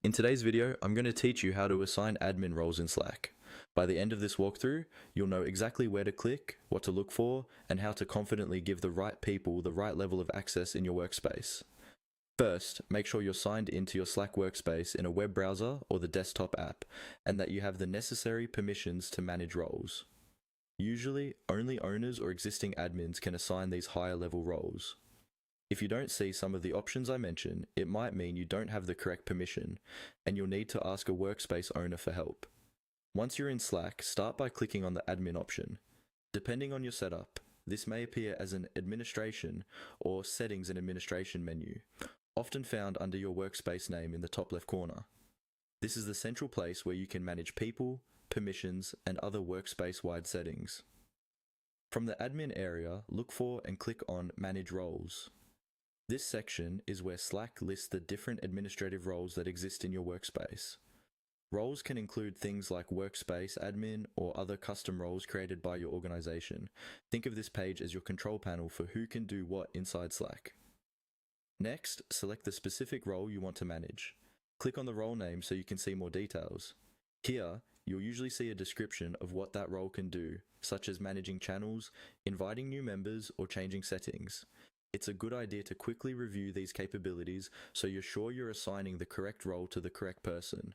In today's video, I'm going to teach you how to assign admin roles in Slack. By the end of this walkthrough, you'll know exactly where to click, what to look for, and how to confidently give the right people the right level of access in your workspace. First, make sure you're signed into your Slack workspace in a web browser or the desktop app, and that you have the necessary permissions to manage roles. Usually, only owners or existing admins can assign these higher level roles. If you don't see some of the options I mentioned, it might mean you don't have the correct permission, and you'll need to ask a workspace owner for help. Once you're in Slack, start by clicking on the admin option. Depending on your setup, this may appear as an administration or settings and administration menu, often found under your workspace name in the top left corner. This is the central place where you can manage people, permissions, and other workspace-wide settings. From the admin area, look for and click on Manage Roles. This section is where Slack lists the different administrative roles that exist in your workspace. Roles can include things like workspace admin or other custom roles created by your organization. Think of this page as your control panel for who can do what inside Slack. Next, select the specific role you want to manage. Click on the role name so you can see more details. Here, you'll usually see a description of what that role can do, such as managing channels, inviting new members, or changing settings. It's a good idea to quickly review these capabilities so you're sure you're assigning the correct role to the correct person.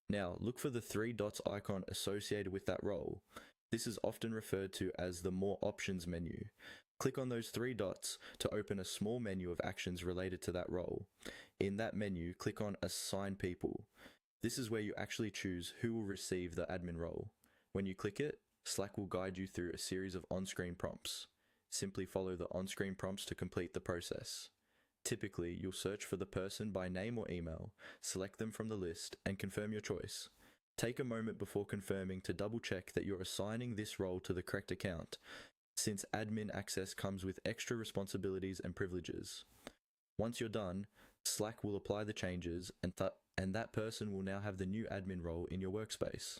Now, look for the three dots icon associated with that role. This is often referred to as the More Options menu. Click on those three dots to open a small menu of actions related to that role. In that menu, click on Assign People. This is where you actually choose who will receive the admin role. When you click it, Slack will guide you through a series of on-screen prompts. Simply follow the on-screen prompts to complete the process. Typically, you'll search for the person by name or email, select them from the list, and confirm your choice. Take a moment before confirming to double-check that you're assigning this role to the correct account, since admin access comes with extra responsibilities and privileges. Once you're done, Slack will apply the changes, and that person will now have the new admin role in your workspace.